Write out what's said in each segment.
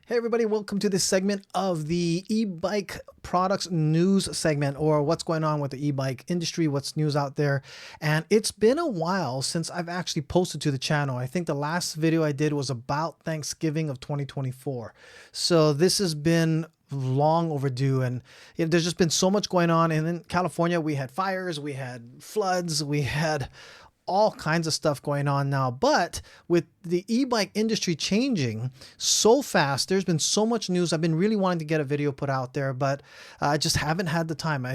Hey everybody, welcome to this segment of the e-bike products news segment, or what's going on with the e-bike industry, what's news out there. And it's been a while since I've actually posted to the channel. I think the last video I did was about Thanksgiving of 2024. So this has been long overdue, and there's just been so much going on. And in California, we had fires, we had floods, we had all kinds of stuff going on now. But with the e-bike industry changing so fast, there's been so much news. I've been really wanting to get a video put out there, but I just haven't had the time.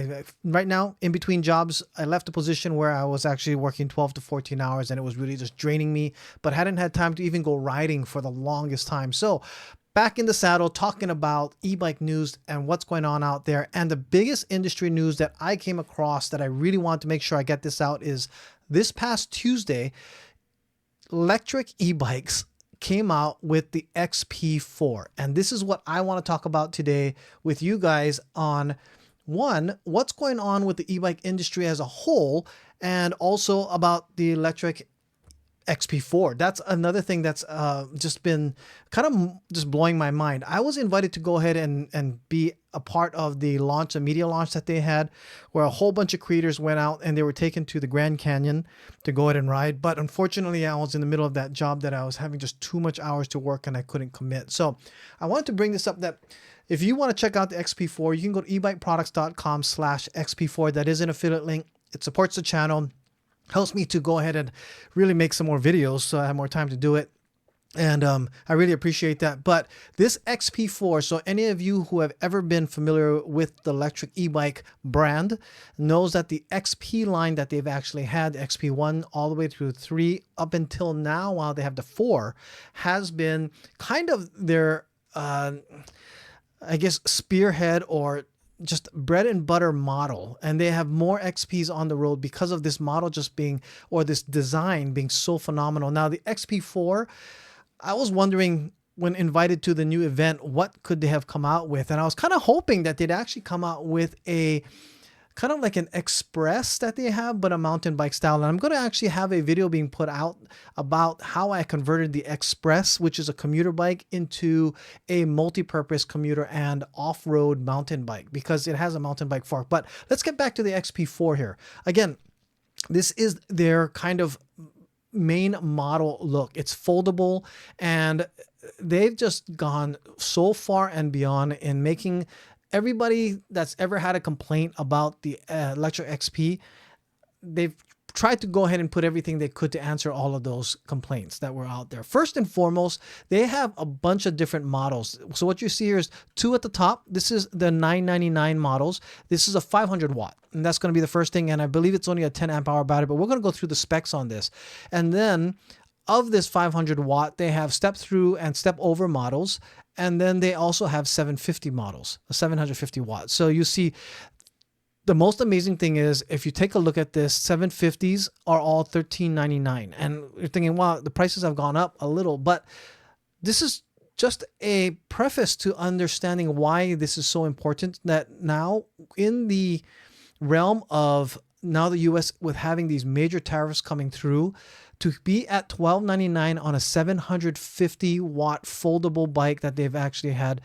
Right now, in between jobs, I left a position where I was actually working 12 to 14 hours, and it was really just draining me, but hadn't had time to even go riding for the longest time. So back in the saddle, talking about e-bike news and what's going on out there. And the biggest industry news that I came across that I really want to make sure I get this out is this past Tuesday, Lectric e-bikes came out with the XP4. And this is what I want to talk about today with you guys on, one, what's going on with the e-bike industry as a whole, and also about the Lectric XP4. That's another thing that's just been kind of just blowing my mind. I was invited to go ahead and be a part of the launch, a media launch that they had, where a whole bunch of creators went out and they were taken to the Grand Canyon to go ahead and ride. But unfortunately, I was in the middle of that job that I was having just too much hours to work and I couldn't commit. So I wanted to bring this up, that if you want to check out the XP4, you can go to ebikeproducts.com/XP4. That is an affiliate link. It supports the channel, helps me to go ahead and really make some more videos so I have more time to do it. And I really appreciate that. But this XP4, so any of you who have ever been familiar with the Lectric e-bike brand knows that the XP line that they've actually had, the XP1 all the way through 3 up until now, while they have the 4, has been kind of their, I guess, spearhead or just bread and butter model. And they have more XPs on the road because of this model just being, or this design being so phenomenal. Now the XP4, I was wondering when invited to the new event, what could they have come out with? And I was kind of hoping that they'd actually come out with a kind of like an express that they have, but a mountain bike style. And I'm going to actually have a video being put out about how I converted the express, which is a commuter bike, into a multi-purpose commuter and off-road mountain bike, because it has a mountain bike fork. But let's get back to the XP4 here. Again, this is their kind of main model look. It's foldable, and they've just gone so far and beyond in making everybody that's ever had a complaint about the Lectric XP, they've tried to go ahead and put everything they could to answer all of those complaints that were out there. First and foremost, they have a bunch of different models. So what you see here is 2 at the top. This is the 999 models. This is a 500 watt, and that's going to be the first thing. And I believe it's only a 10 amp hour battery, but we're going to go through the specs on this. And then of this 500 watt, they have step through and step over models. And then they also have 750 models, 750 watts. So you see, the most amazing thing is, if you take a look at this, 750s are all $13.99. And you're thinking, wow, the prices have gone up a little, but this is just a preface to understanding why this is so important, that now in the realm of now the US, with having these major tariffs coming through, to be at $12.99 on a 750 watt foldable bike that they've actually had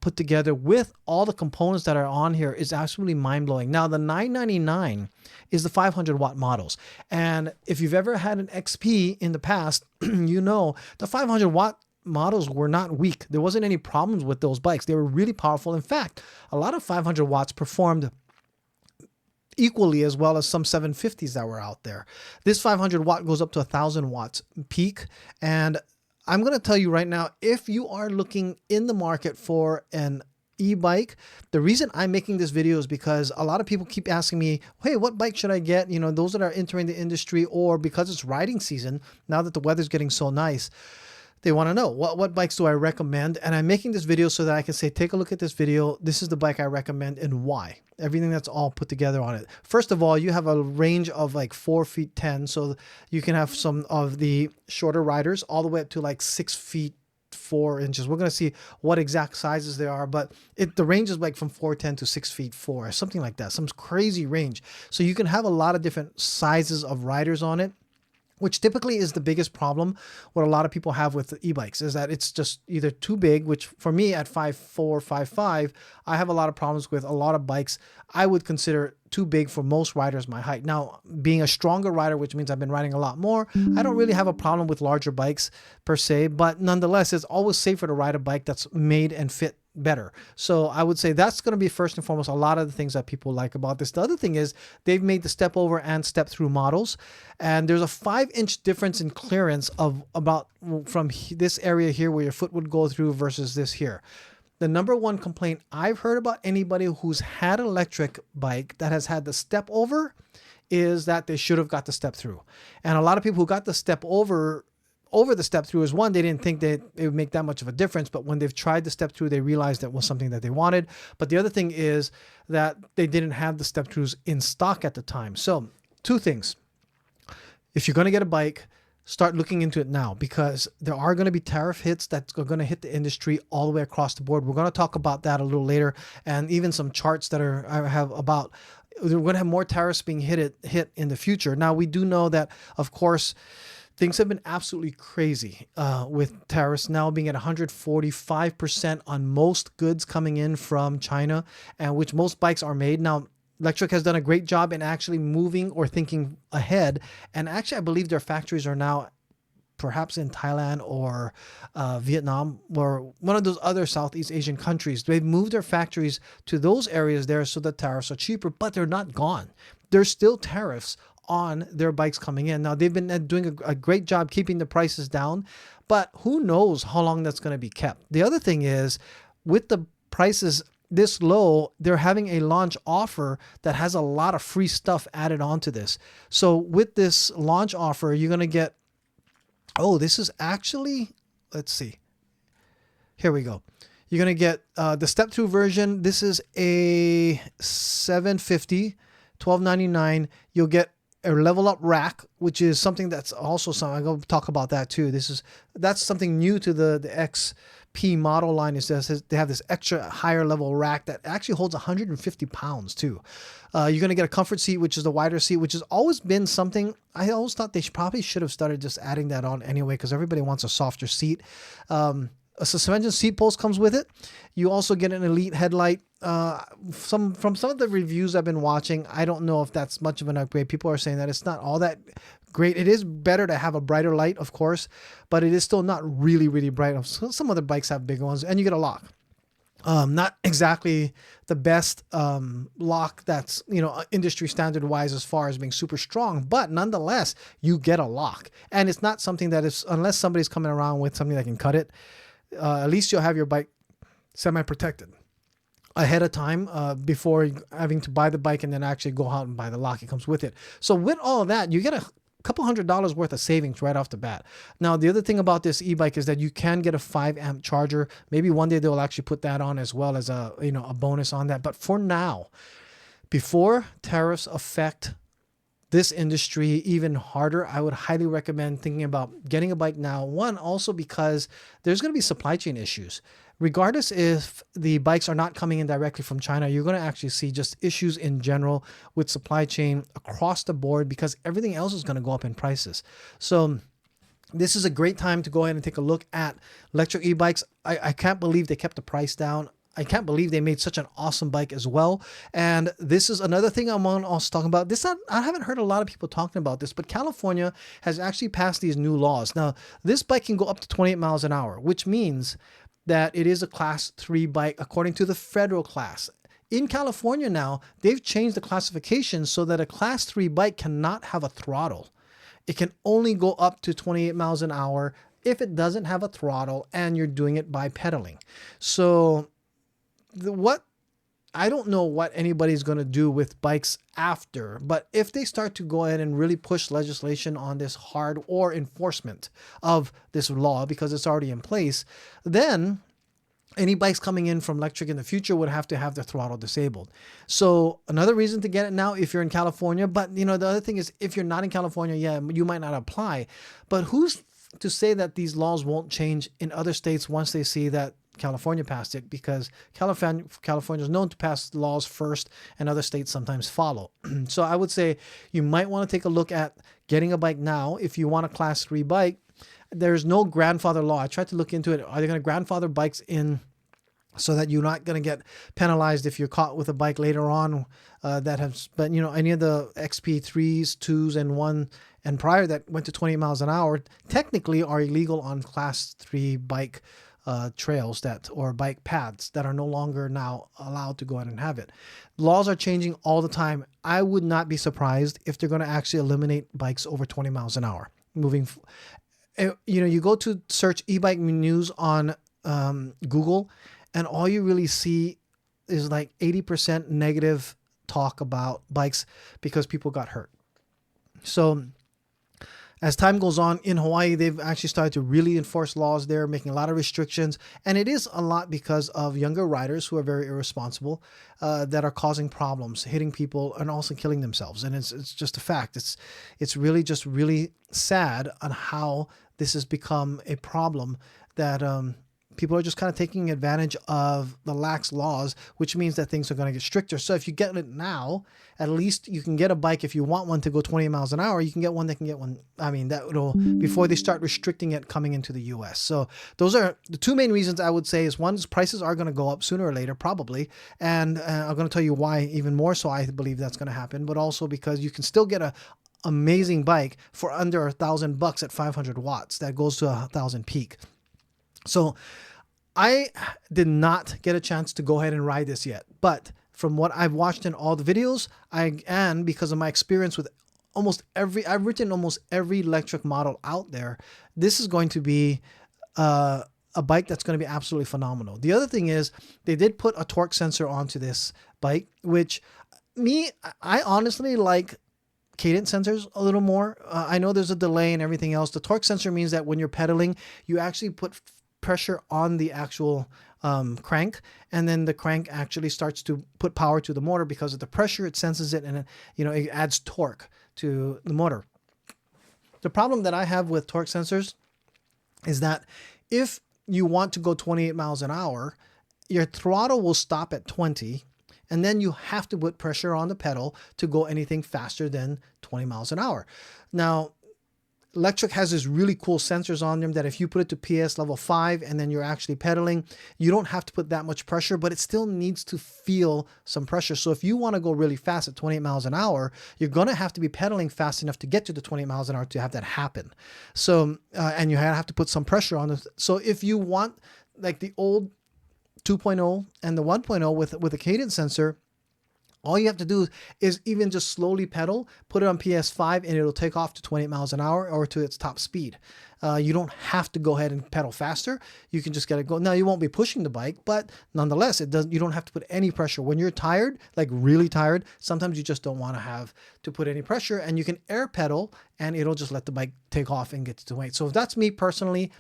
put together with all the components that are on here is absolutely mind-blowing. Now the $9.99 is the 500 watt models, and if you've ever had an XP in the past, you know the 500 watt models were not weak. There wasn't any problems with those bikes. They were really powerful. In fact, a lot of 500 watts performed equally as well as some 750s that were out there. This 500 watt goes up to 1,000 watts peak. And I'm going to tell you right now, if you are looking in the market for an e-bike, the reason I'm making this video is because a lot of people keep asking me, hey, what bike should I get? You know, those that are entering the industry, or because it's riding season, now that the weather's getting so nice, they want to know what bikes do I recommend. And I'm making this video so that I can say, take a look at this video. This is the bike I recommend and why. Everything that's all put together on it. First of all, you have a range of like 4 feet 10. So you can have some of the shorter riders all the way up to like 6 feet 4 inches. We're going to see what exact sizes they are, but the range is like from 4'10" to 6 feet 4, something like that. Some crazy range. So you can have a lot of different sizes of riders on it. which typically is the biggest problem. What a lot of people have with e-bikes is that it's just either too big, which for me at 5'4", 5'5", I have a lot of problems with a lot of bikes I would consider too big for most riders my height. Now, being a stronger rider, which means I've been riding a lot more, I don't really have a problem with larger bikes per se, but nonetheless, it's always safer to ride a bike that's made and fit better. So I would say that's going to be first and foremost a lot of the things that people like about this. The other thing is they've made the step over and step through models, and there's a 5-inch difference in clearance of about from this area here where your foot would go through versus this here. The number one complaint I've heard about anybody who's had an electric bike that has had the step over is that they should have got the step through. And a lot of people who got the step over the step through is one, they didn't think that it would make that much of a difference, but when they've tried the step through, they realized that was something that they wanted. But the other thing is that they didn't have the step throughs in stock at the time. So 2 things. If you're going to get a bike, start looking into it now, because there are going to be tariff hits that are going to hit the industry all the way across the board. We're going to talk about that a little later, and even some charts that I have about, we're going to have more tariffs being hit in the future. Now, we do know that, of course, things have been absolutely crazy with tariffs now being at 145% on most goods coming in from China, and which most bikes are made. Now, Lectric has done a great job in actually moving or thinking ahead. And actually, I believe their factories are now perhaps in Thailand or Vietnam or one of those other Southeast Asian countries. They've moved their factories to those areas there so the tariffs are cheaper, but they're not gone. There's still tariffs on their bikes coming in. Now, they've been doing a great job keeping the prices down, but who knows how long that's going to be kept. The other thing is, with the prices this low, they're having a launch offer that has a lot of free stuff added onto this. So with this launch offer, you're going to get, oh, this is actually, let's see. Here we go. You're going to get the step-through version. This is a $750, $12.99. You'll get a level up rack, which is something that's also something I'm going to talk about that too. That's something new to the XP model line. Is that they have this extra higher level rack that actually holds 150 pounds too. You're going to get a comfort seat, which is the wider seat, which has always been something I always thought they probably should have started just adding that on anyway, because everybody wants a softer seat. A suspension seat post comes with it. You also get an Elite headlight. From some of the reviews I've been watching, I don't know if that's much of an upgrade. People are saying that it's not all that great. It is better to have a brighter light, of course, but it is still not really, really bright. Some other bikes have bigger ones, and you get a lock. Not exactly the best lock that's, industry standard wise as far as being super strong, but nonetheless, you get a lock. And it's not something that is, unless somebody's coming around with something that can cut it, at least you'll have your bike semi-protected ahead of time before having to buy the bike and then actually go out and buy the lock. It comes with it. So with all of that, you get a couple $100 worth of savings right off the bat. Now, the other thing about this e-bike is that you can get a 5-amp charger. Maybe one day they'll actually put that on as well as a bonus on that. But for now, before tariffs affect this industry even harder, I would highly recommend thinking about getting a bike now. One, also because there's going to be supply chain issues. Regardless if the bikes are not coming in directly from China, you're going to actually see just issues in general with supply chain across the board, because everything else is going to go up in prices. So this is a great time to go ahead and take a look at Lectric e-bikes. I can't believe they kept the price down. I can't believe they made such an awesome bike as well. And this is another thing I'm also talking about. I haven't heard a lot of people talking about this, but California has actually passed these new laws. Now, this bike can go up to 28 miles an hour, which means that it is a class 3 bike according to the federal class. In California now, they've changed the classification so that a class 3 bike cannot have a throttle. It can only go up to 28 miles an hour if it doesn't have a throttle and you're doing it by pedaling. So I don't know what anybody's going to do with bikes after, but if they start to go ahead and really push legislation on this hard or enforcement of this law, because it's already in place, then any bikes coming in from Lectric in the future would have to have the throttle disabled. So another reason to get it now if you're in California. But the other thing is, if you're not in California, yeah, you might not apply. But who's to say that these laws won't change in other states once they see that California passed it? Because California is known to pass laws first, and other states sometimes follow. So I would say you might want to take a look at getting a bike now, if you want a class 3 bike, there's no grandfather law. I tried to look into it. Are they going to grandfather bikes in so that you're not going to get penalized if you're caught with a bike later on that has, but any of the XP3s, 2s, and 1 and prior that went to 20 miles an hour technically are illegal on class 3 bike trails or bike paths that are no longer now allowed to go ahead and have it. Laws are changing all the time. I would not be surprised if they're going to actually eliminate bikes over 20 miles an hour you go to search e-bike news on Google, and all you really see is like 80% negative talk about bikes because people got hurt. So as time goes on in Hawaii, they've actually started to really enforce laws there, making a lot of restrictions. And it is a lot because of younger riders who are very irresponsible that are causing problems, hitting people and also killing themselves. And it's just a fact. It's really just really sad on how this has become a problem that people are just kind of taking advantage of the lax laws, which means that things are going to get stricter. So if you get it now, at least you can get a bike. If you want one to go 20 miles an hour, you can get one that can get one. I mean, before they start restricting it coming into the US. So those are the two main reasons I would say is one is prices are going to go up sooner or later, probably. And I'm going to tell you why even more so I believe that's going to happen, but also because you can still get a amazing bike for under $1,000 at 500 watts. That goes to 1,000 peak. So I did not get a chance to go ahead and ride this yet, but from what I've watched in all the videos, and because of my experience with I've written almost every electric model out there, this is going to be a bike that's going to be absolutely phenomenal. The other thing is they did put a torque sensor onto this bike, which I honestly like cadence sensors a little more. I know there's a delay and everything else. The torque sensor means that when you're pedaling, you actually put pressure on the actual crank, and then the crank actually starts to put power to the motor because of the pressure. It senses it, and it adds torque to the motor. The problem that I have with torque sensors is that if you want to go 28 miles an hour, your throttle will stop at 20, and then you have to put pressure on the pedal to go anything faster than 20 miles an hour. Now, Lectric has this really cool sensors on them that if you put it to PS level 5 and then you're actually pedaling, you don't have to put that much pressure, but it still needs to feel some pressure. So if you want to go really fast at 28 miles an hour, you're going to have to be pedaling fast enough to get to the 20 miles an hour to have that happen. So, and you have to put some pressure on it. So if you want like the old 2.0 and the 1.0 with a cadence sensor, all you have to do is even just slowly pedal, put it on PS5, and it'll take off to 20 miles an hour or to its top speed. You don't have to go ahead and pedal faster. You can just get it go. Now, you won't be pushing the bike, but nonetheless, you don't have to put any pressure. When you're tired, like really tired, sometimes you just don't want to have to put any pressure, and you can air pedal, and it'll just let the bike take off and get to the weight. So if that's me personally.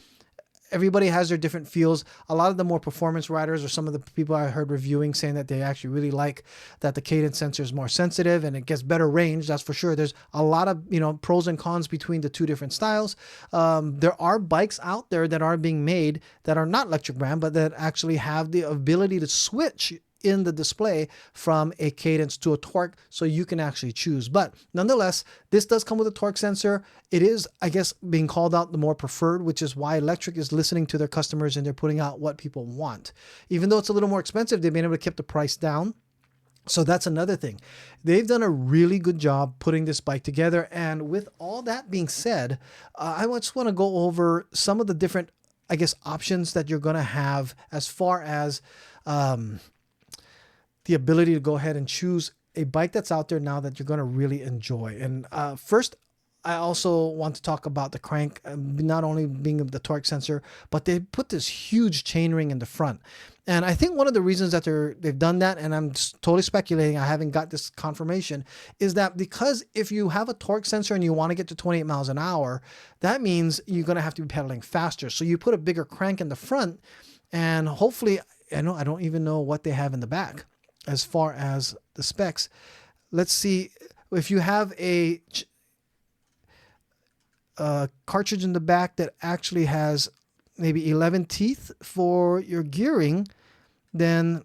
Everybody has their different feels. A lot of the more performance riders or some of the people I heard reviewing saying that they actually really like that the cadence sensor is more sensitive and it gets better range. That's for sure. There's a lot of pros and cons between the two different styles. There are bikes out there that are being made that are not Lectric brand, but that actually have the ability to switch in the display from a cadence to a torque, so you can actually choose. But nonetheless, this does come with a torque sensor. It is, I guess, being called out the more preferred, which is why Lectric is listening to their customers and they're putting out what people want. Even though it's a little more expensive, they've been able to keep the price down. So that's another thing. They've done a really good job putting this bike together. And with all that being said, I just want to go over some of the different, I guess, options that you're going to have as far as the ability to go ahead and choose a bike that's out there now that you're going to really enjoy. And first, I also want to talk about the crank, not only being the torque sensor, but they put this huge chainring in the front. And I think one of the reasons that they've done that, and I'm just totally speculating, I haven't got this confirmation, is that because if you have a torque sensor and you want to get to 28 miles an hour, that means you're going to have to be pedaling faster. So you put a bigger crank in the front, and hopefully, I don't even know what they have in the back as far as the specs. Let's see if you have a cartridge in the back that actually has maybe 11 teeth for your gearing, then,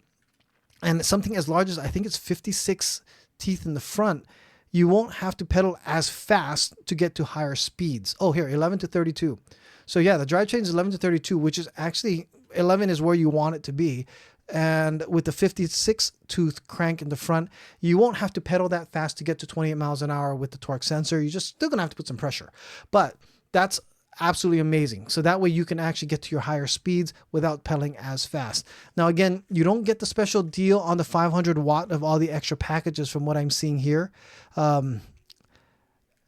and something as large as, I think it's 56 teeth in the front, you won't have to pedal as fast to get to higher speeds. Oh, here, 11 to 32. So yeah, the drivetrain is 11 to 32, which is actually 11 is where you want it to be. And with the 56 tooth crank in the front, you won't have to pedal that fast to get to 28 miles an hour with the torque sensor. You're just still gonna have to put some pressure, but that's absolutely amazing. So that way you can actually get to your higher speeds without pedaling as fast. Now, again, you don't get the special deal on the 500 watt of all the extra packages from what I'm seeing here. Oh,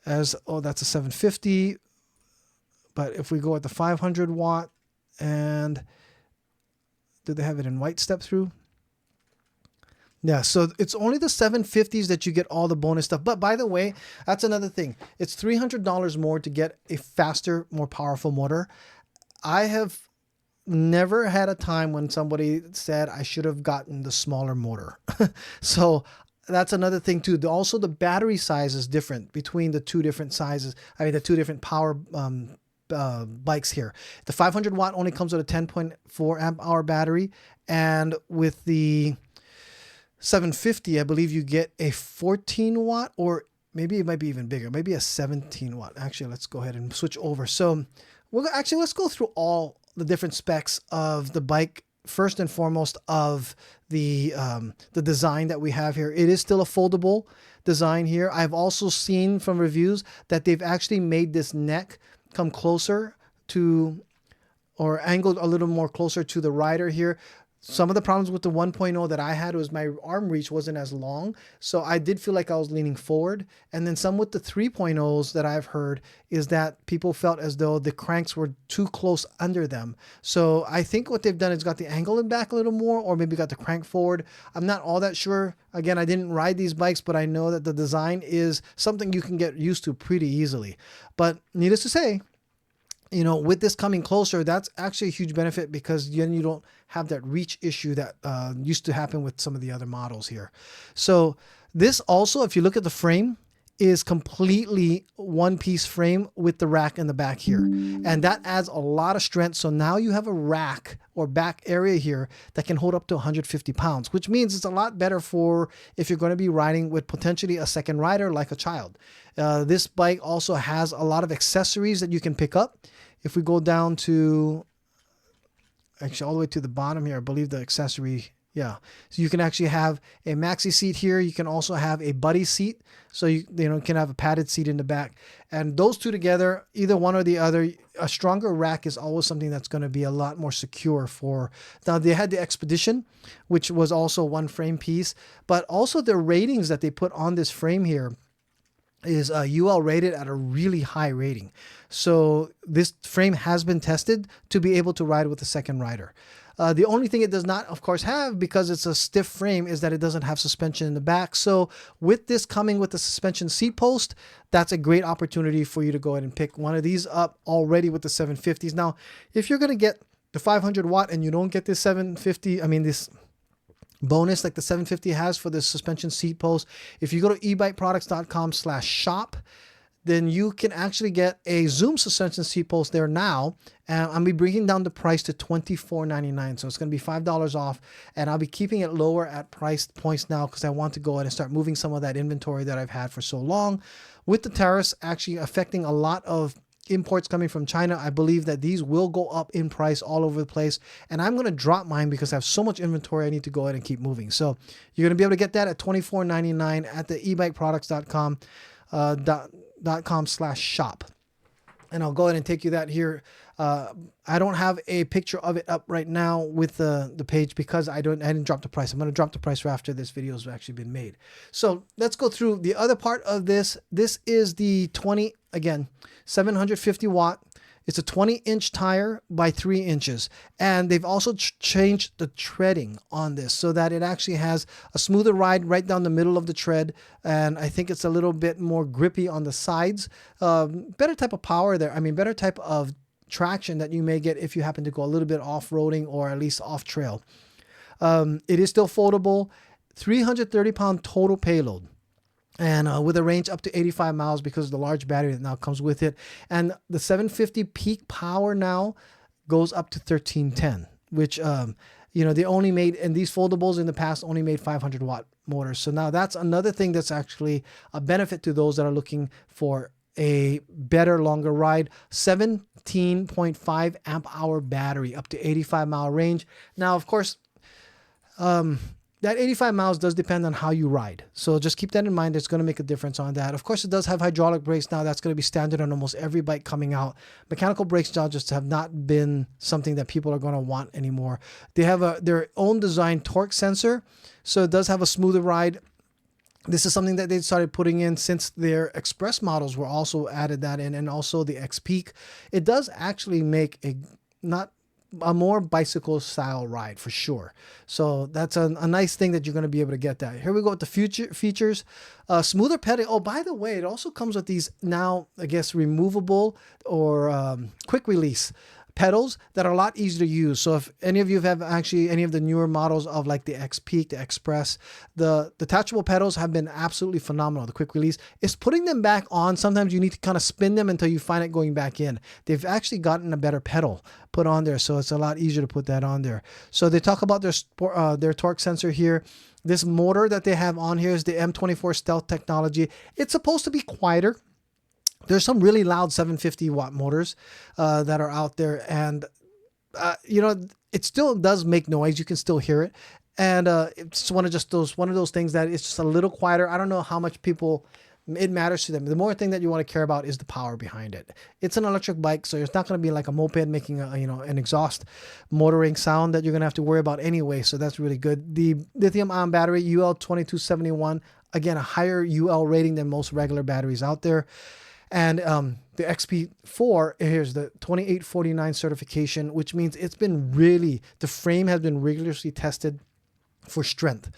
that's a 750. But if we go at the 500 watt, and do they have it in white step through? Yeah, so it's only the 750s that you get all the bonus stuff. But by the way, that's another thing. It's $300 more to get a faster, more powerful motor. I have never had a time when somebody said I should have gotten the smaller motor. So that's another thing too. Also, the battery size is different between the two different sizes. I mean, the two different power bikes here. The 500 watt only comes with a 10.4 amp hour battery, and with the 750, I believe you get a 14 watt, or maybe it might be even bigger, maybe a 17 watt. Actually, let's go ahead and switch over. So let's go through all the different specs of the bike. First and foremost, of the design that we have here. It is still a foldable design here. I've also seen from reviews that they've actually made this neck come closer to, or angled a little more closer to the rider here. Some of the problems with the 1.0 that I had was my arm reach wasn't as long, so I did feel like I was leaning forward. And then some with the 3.0s that I've heard is that people felt as though the cranks were too close under them. So I think what they've done is got the angle in back a little more, or maybe got the crank forward. I'm not all that sure. Again, I didn't ride these bikes, but I know that the design is something you can get used to pretty easily. But needless to say, you know, with this coming closer, that's actually a huge benefit, because then you don't have that reach issue that used to happen with some of the other models here. So this also, if you look at the frame, is completely one-piece frame with the rack in the back here. And that adds a lot of strength. So now you have a rack or back area here that can hold up to 150 pounds, which means it's a lot better for if you're going to be riding with potentially a second rider like a child. This bike also has a lot of accessories that you can pick up. If we go down to, actually all the way to the bottom here, I believe the accessory, yeah. So you can actually have a maxi seat here. You can also have a buddy seat. So you can have a padded seat in the back. And those two together, either one or the other, a stronger rack is always something that's going to be a lot more secure for. Now they had the Expedition, which was also one frame piece, but also the ratings that they put on this frame here is UL rated at a really high rating. So this frame has been tested to be able to ride with a second rider. The only thing it does not, of course, have, because it's a stiff frame, is that it doesn't have suspension in the back. So with this coming with the suspension seat post, that's a great opportunity for you to go ahead and pick one of these up already with the 750s. Now, if you're going to get the 500 watt and you don't get this 750, I mean, this bonus like the 750 has for the suspension seat post, if you go to ebikeproducts.com/shop, then you can actually get a Zoom suspension seat post there now. And I'll be bringing down the price to $24.99. So it's going to be $5 off. And I'll be keeping it lower at price points now, because I want to go ahead and start moving some of that inventory that I've had for so long. With the tariffs actually affecting a lot of imports coming from China, I believe that these will go up in price all over the place. And I'm going to drop mine because I have so much inventory I need to go ahead and keep moving. So you're going to be able to get that at $24.99 at the ebikeproducts.com/shop. And I'll go ahead and take you that here. I don't have a picture of it up right now with the page, because I didn't drop the price. I'm going to drop the price after this video has actually been made. So let's go through the other part of this. This is the 750 watt. It's a 20-inch tire by 3 inches. And they've also changed the treading on this so that it actually has a smoother ride right down the middle of the tread. And I think it's a little bit more grippy on the sides. Better type of power there. I mean, better type of traction that you may get if you happen to go a little bit off-roading or at least off-trail. It is still foldable. 330-pound total payload. And with a range up to 85 miles because of the large battery that now comes with it. And the 750 peak power now goes up to 1310. which, you know, they only made, and these foldables in the past only made 500 watt motors. So now that's another thing that's actually a benefit to those that are looking for a better, longer ride. 17.5 amp hour battery, up to 85-mile range. Now, of course, that 85 miles does depend on how you ride. So just keep that in mind. It's going to make a difference on that. Of course, it does have hydraulic brakes now. That's going to be standard on almost every bike coming out. Mechanical brakes now just have not been something that people are going to want anymore. They have their own designed torque sensor. So it does have a smoother ride. This is something that they started putting in since their Express models were also added that in, and also the X Peak. It does actually make a more bicycle style ride for sure. So that's a nice thing that you're going to be able to get that. Here we go with the future features. Smoother pedal. Oh, by the way, it also comes with these now, I guess, removable or quick release pedals that are a lot easier to use. So if any of you have actually any of the newer models of like the X Peak, the Express, the detachable pedals have been absolutely phenomenal. The quick release is putting them back on. Sometimes you need to kind of spin them until you find it going back in. They've actually gotten a better pedal put on there, so it's a lot easier to put that on there. So they talk about their torque sensor here. This motor that they have on here is the M24 Stealth technology. It's supposed to be quieter. There's some really loud 750 watt motors that are out there, and you know, it still does make noise. You can still hear it, and it's one of those things that it's just a little quieter. I don't know how much it matters to them. The more thing that you want to care about is the power behind it. It's an electric bike, so it's not going to be like a moped making an exhaust motoring sound that you're going to have to worry about anyway. So that's really good. The lithium-ion battery UL2271, again, a higher UL rating than most regular batteries out there. And the XP4, here's the 2849 certification, which means the frame has been rigorously tested for strength,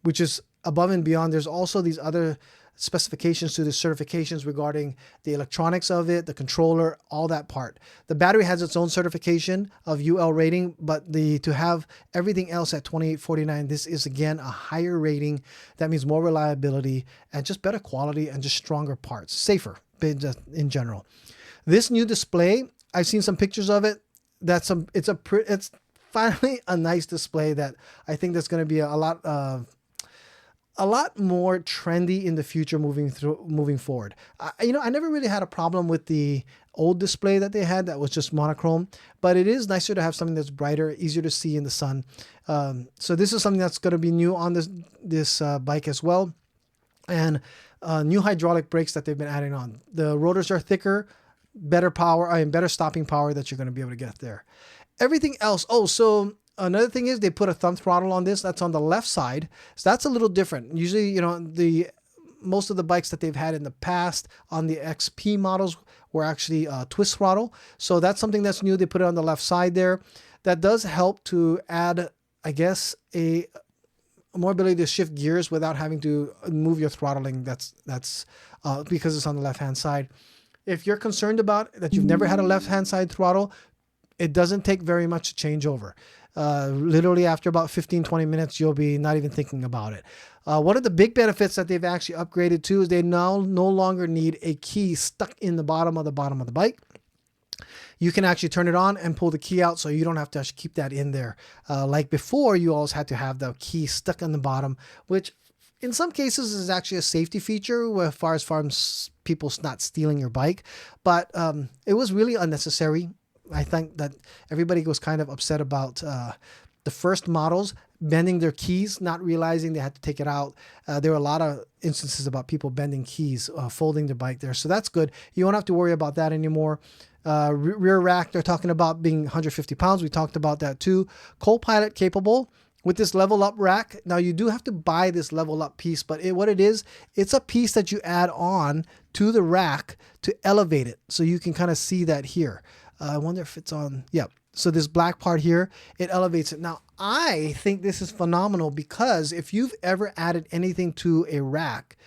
which is above and beyond. There's also these other specifications to the certifications regarding the electronics of it, the controller, all that part. The battery has its own certification of UL rating, but to have everything else at 2849, this is again a higher rating. That means more reliability and just better quality and just stronger parts, safer in general. This new display, I've seen some pictures of it. It's finally a nice display that I think that's going to be a lot more trendy in the future moving forward. I never really had a problem with the old display that they had that was just monochrome, but it is nicer to have something that's brighter, easier to see in the sun. So this is something that's going to be new on this bike as well. And new hydraulic brakes that they've been adding on. The rotors are thicker, better power, and better stopping power that you're going to be able to get there. Everything else. Oh, so another thing is they put a thumb throttle on this. That's on the left side. So that's a little different. Usually, most of the bikes that they've had in the past on the XP models were actually twist throttle. So that's something that's new. They put it on the left side there. That does help to add, I guess, a more ability to shift gears without having to move your throttling. That's because it's on the left-hand side. If you're concerned about that, you've never had a left-hand side throttle, it doesn't take very much to change over. Literally after about 15-20 minutes, you'll be not even thinking about it. One of the big benefits that they've actually upgraded to is they now no longer need a key stuck in the bottom of the bike. You can actually turn it on and pull the key out, so you don't have to actually keep that in there. Like before, you always had to have the key stuck in the bottom, which in some cases is actually a safety feature as far as people not stealing your bike. But it was really unnecessary. I think that everybody was kind of upset about the first models bending their keys, not realizing they had to take it out. There were a lot of instances about people bending keys, folding their bike there. So that's good. You won't have to worry about that anymore. Rear rack, they're talking about being 150 pounds. We talked about that too. Co-pilot capable with this level up rack. Now you do have to buy this level up piece, but what it is, it's a piece that you add on to the rack to elevate it. So you can kind of see that here. I wonder if it's on. Yeah. So this black part here, it elevates it. Now, I think this is phenomenal because if you've ever added anything to a rack,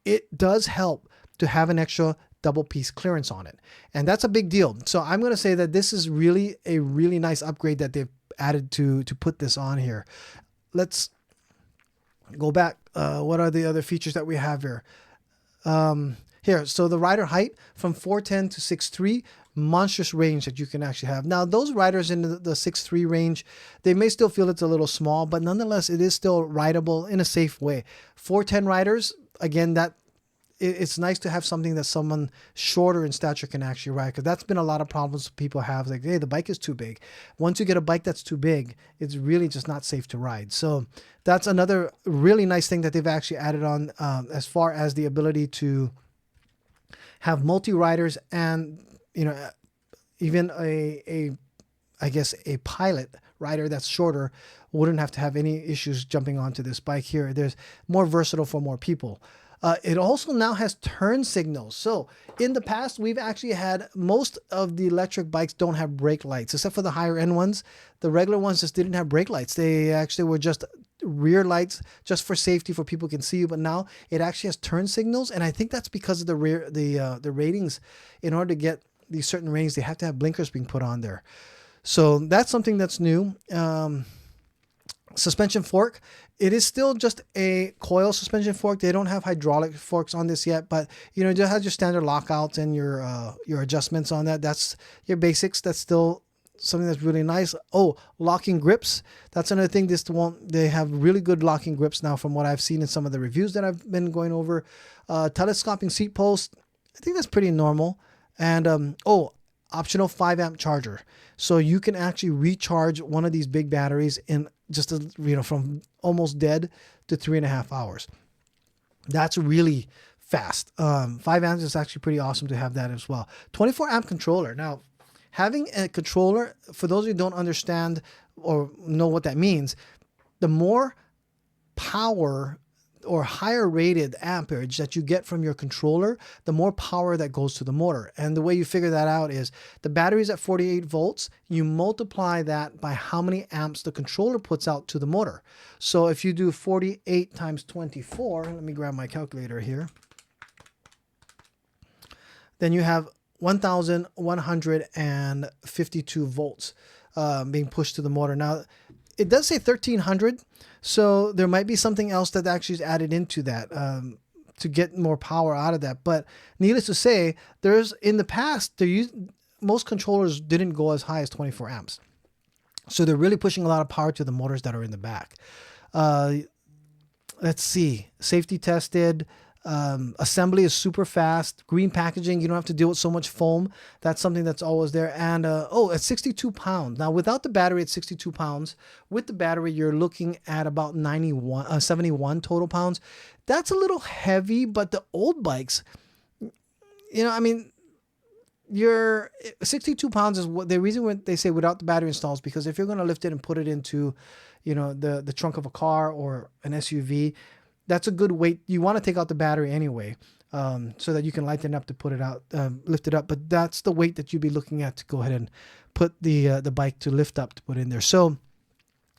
it does help to have an extra double piece clearance on it. And that's a big deal. So I'm going to say that this is really a really nice upgrade that they've added to put this on here. Let's go back. What are the other features that we have here? Here, so the rider height from 4'10" to 6'3", monstrous range that you can actually have. Now, those riders in the 6'3" range, they may still feel it's a little small, but nonetheless, it is still rideable in a safe way. 4'10" riders, again, it's nice to have something that someone shorter in stature can actually ride, because that's been a lot of problems people have. Like, hey, the bike is too big. Once you get a bike that's too big, it's really just not safe to ride. So that's another really nice thing that they've actually added on, as far as the ability to have multi-riders, and even I guess a pilot rider that's shorter wouldn't have to have any issues jumping onto this bike here. There's more versatile for more people. It also now has turn signals. So in the past, we've actually had most of the electric bikes don't have brake lights, except for the higher end ones. The regular ones just didn't have brake lights. They actually were just rear lights, just for safety, for people can see you. But now it actually has turn signals, and I think that's because of the ratings. In order to get these certain ratings, they have to have blinkers being put on there. So that's something that's new. Suspension fork. It is still just a coil suspension fork. They don't have hydraulic forks on this yet, but it just has your standard lockouts and your adjustments on that. That's your basics. That's still something that's really nice. Oh, locking grips. That's another thing. They have really good locking grips now, from what I've seen in some of the reviews that I've been going over. Telescoping seat post. I think that's pretty normal. And optional 5-amp charger. So you can actually recharge one of these big batteries in just from almost dead to 3.5 hours. That's really fast. 5 amps is actually pretty awesome to have that as well. 24 amp controller. Now, having a controller, for those who don't understand or know what that means, the more power or higher rated amperage that you get from your controller, the more power that goes to the motor. And the way you figure that out is the battery's at 48 volts. You multiply that by how many amps the controller puts out to the motor. So if you do 48 times 24, let me grab my calculator here. Then you have 1,152 volts being pushed to the motor. Now, it does say 1,300, so there might be something else that actually is added into that to get more power out of that. But needless to say, in the past, most controllers didn't go as high as 24 amps. So they're really pushing a lot of power to the motors that are in the back. Let's see, safety tested. Assembly is super fast. Green packaging, you don't have to deal with so much foam. That's something that's always there. And at 62 pounds. Now, without the battery, it's 62 pounds. With the battery, you're looking at about 71 total pounds. That's a little heavy, but the old bikes, your 62 pounds is what the reason when they say without the battery installs, because if you're going to lift it and put it into, the trunk of a car or an SUV, that's a good weight. You want to take out the battery anyway, so that you can lighten up to put it out, lift it up. But that's the weight that you'd be looking at to go ahead and put the bike to lift up to put in there. So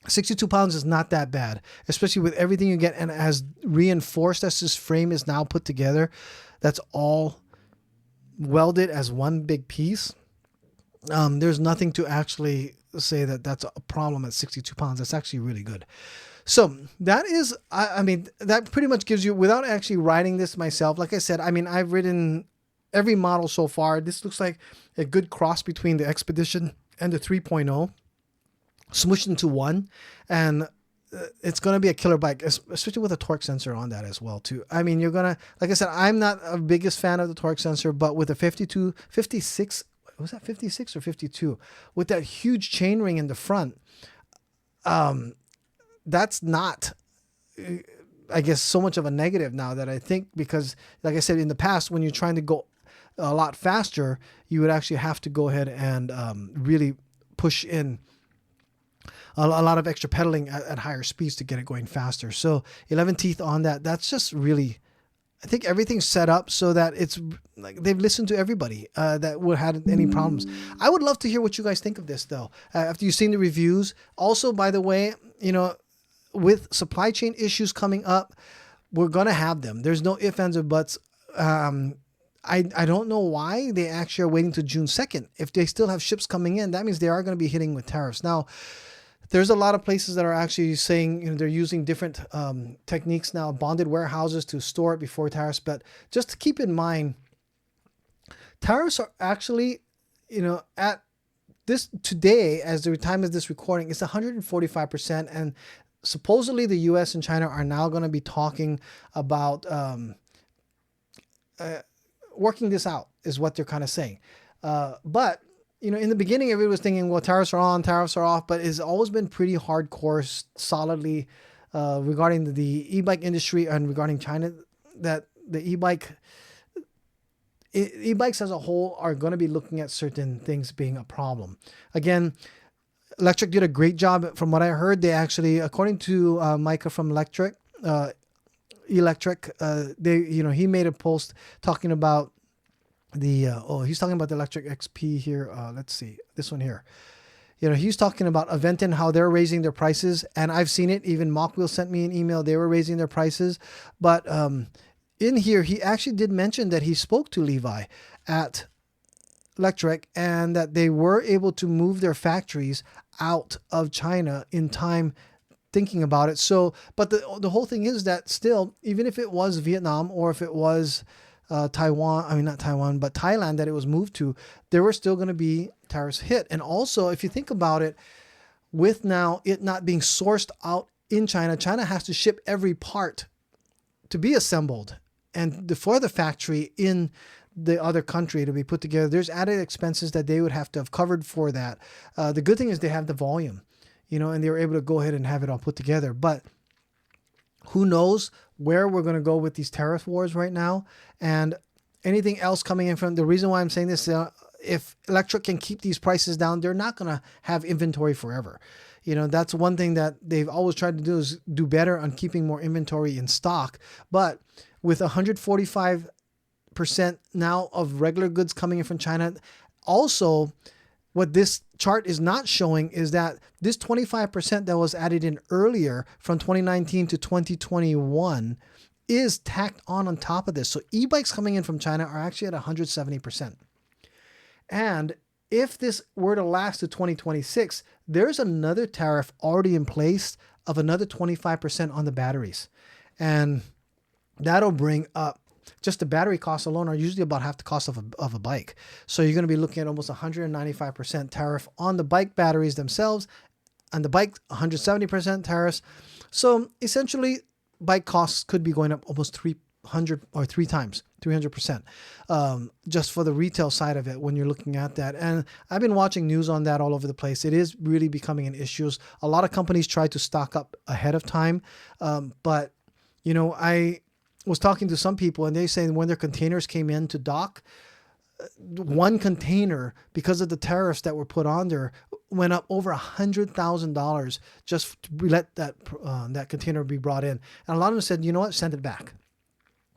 62 pounds is not that bad, especially with everything you get. And as reinforced as this frame is now put together, that's all welded as one big piece. There's nothing to actually say that that's a problem at 62 pounds. That's actually really good. So that is, that pretty much gives you, without actually riding this myself, like I said, I've ridden every model so far. This looks like a good cross between the Expedition and the 3.0, smushed into one. And it's going to be a killer bike, especially with a torque sensor on that as well, too. You're going to, like I said, I'm not a biggest fan of the torque sensor, but with a 56, was that 56 or 52? With that huge chainring in the front, that's not, I guess, so much of a negative now that I think, because like I said, in the past, when you're trying to go a lot faster, you would actually have to go ahead and really push in a lot of extra pedaling at higher speeds to get it going faster. So 11 teeth on that. That's just really, I think everything's set up so that it's like they've listened to everybody that would have any problems. I would love to hear what you guys think of this, though, after you've seen the reviews. Also, by the way, with supply chain issues coming up, we're going to have them. There's no ifs, ands, or buts. I don't know why they actually are waiting to June 2nd. If they still have ships coming in, that means they are going to be hitting with tariffs. Now, there's a lot of places that are actually saying, they're using different techniques now, bonded warehouses to store it before tariffs. But just to keep in mind, tariffs are actually at this today, as the time of this recording, it's 145%. And supposedly the US and China are now going to be talking about working this out, is what they're kind of saying. But in the beginning, everybody was thinking, well, tariffs are on, tariffs are off, but it's always been pretty hardcore, solidly regarding the e-bike industry and regarding China, that the e-bikes as a whole are going to be looking at certain things being a problem. Again, Lectric did a great job. From what I heard, they actually, according to Micah from Lectric, he made a post talking about he's talking about the Lectric XP here. Let's see, this one here. He's talking about Aventon, how they're raising their prices, and I've seen it. Even Mockwheel sent me an email. They were raising their prices, but in here, he actually did mention that he spoke to Levi at Lectric and that they were able to move their factories out of China in time, thinking about it. So, but the whole thing is that still, even if it was Vietnam or if it was Thailand that it was moved to, there were still going to be tariffs hit. And also, if you think about it, with now it not being sourced out in China, China has to ship every part to be assembled and for the factory in the other country to be put together. There's added expenses that they would have to have covered for that. The good thing is they have the volume, and they were able to go ahead and have it all put together. But who knows where we're going to go with these tariff wars right now, and anything else coming in from. The reason why I'm saying this, if Lectric can keep these prices down, they're not going to have inventory forever. That's one thing that they've always tried to do, is do better on keeping more inventory in stock. But with 145% now of regular goods coming in from China, also what this chart is not showing is that this 25% that was added in earlier from 2019 to 2021 is tacked on top of this. So e-bikes coming in from China are actually at 170%. And if this were to last to 2026, there's another tariff already in place of another 25% on the batteries. And that'll bring up, just the battery costs alone are usually about half the cost of a bike. So you're going to be looking at almost 195% tariff on the bike batteries themselves. On the bike, 170% tariffs. So essentially, bike costs could be going up almost 300 or 300%, just for the retail side of it when you're looking at that. And I've been watching news on that all over the place. It is really becoming an issue. A lot of companies try to stock up ahead of time. But, I was talking to some people and they saying when their containers came in to dock, one container, because of the tariffs that were put on there, went up over $100,000 just to let that container be brought in. And a lot of them said, you know what, send it back.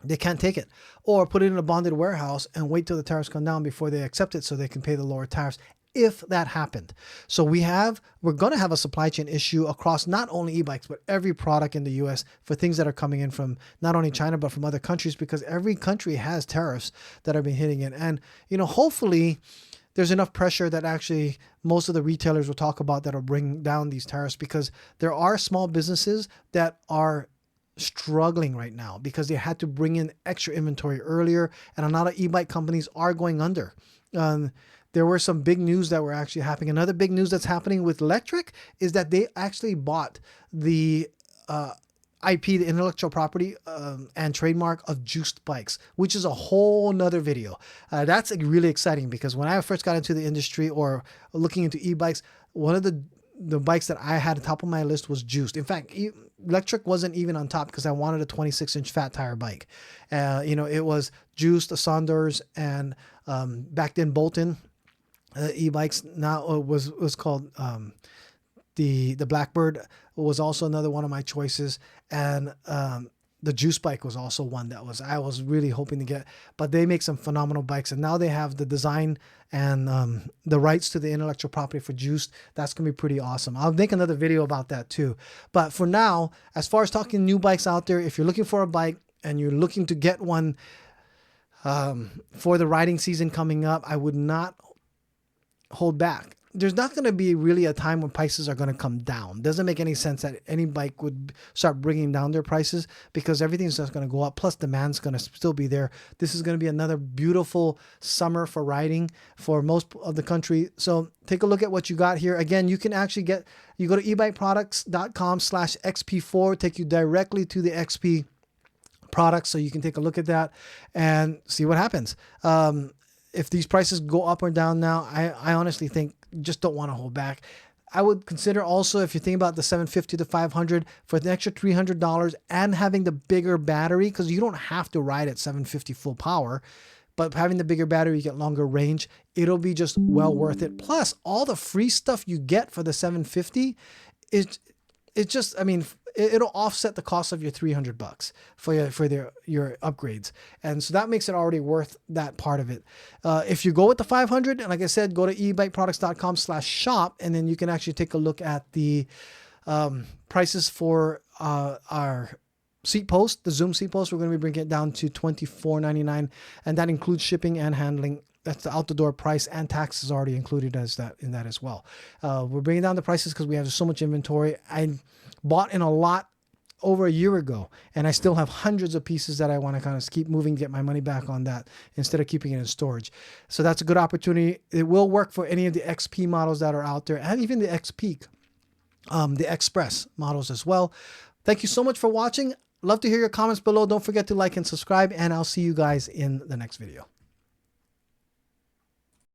They can't take it, or put it in a bonded warehouse and wait till the tariffs come down before they accept it so they can pay the lower tariffs, if that happened. So we're going to have a supply chain issue across not only e-bikes, but every product in the US for things that are coming in from not only China, but from other countries, because every country has tariffs that have been hitting it. And, hopefully there's enough pressure that actually most of the retailers will talk about that'll bring down these tariffs, because there are small businesses that are struggling right now because they had to bring in extra inventory earlier, and a lot of e-bike companies are going under. There were some big news that were actually happening. Another big news that's happening with Lectric is that they actually bought the IP, the intellectual property and trademark of juiced bikes, which is a whole nother video. That's really exciting, because when I first got into the industry or looking into e-bikes, one of the bikes that I had at the top of my list was juiced. In fact, Lectric wasn't even on top because I wanted a 26-inch fat tire bike. It was juiced, a Saunders, and back then Bolton e-bikes. Now it was called the Blackbird was also another one of my choices, and the juice bike was also one that I was really hoping to get. But they make some phenomenal bikes, and now they have the design and the rights to the intellectual property for juiced. That's gonna be pretty awesome. I'll make another video about that too. But for now, as far as talking new bikes out there, if you're looking for a bike and you're looking to get one for the riding season coming up, I would not hold back. there's not going to be really a time when prices are going to come down. Doesn't make any sense that any bike would start bringing down their prices, because everything's just going to go up. Plus demand's going to still be there. This is going to be another beautiful summer for riding for most of the country. So take a look at what you got here. Again, you can actually you go to ebikeproducts.com/XP4, take you directly to the XP products. So you can take a look at that and see what happens. If these prices go up or down now, I honestly think just don't want to hold back. I would consider also, if you think about the 750 to 500 for the extra $300 and having the bigger battery, because you don't have to ride at 750 full power, but having the bigger battery, you get longer range. It'll be just well worth it. Plus all the free stuff you get for the 750 is just, I mean, it'll offset the cost of your $300 for your upgrades. And so that makes it already worth that part of it. If you go with the 500, and like I said, go to ebikeproducts.com/shop, and then you can actually take a look at the prices for our seat post, the Zoom seat post. We're going to be bringing it down to $24.99, and that includes shipping and handling. That's the out-the-door price, and tax is already included in that as well. We're bringing down the prices because we have so much inventory. I bought in a lot over a year ago, and I still have hundreds of pieces that I want to kind of keep moving, get my money back on that instead of keeping it in storage. So that's a good opportunity. It will work for any of the XP models that are out there, and even the XP, the Express models as well. Thank you so much for watching. Love to hear your comments below. Don't forget to like and subscribe, and I'll see you guys in the next video.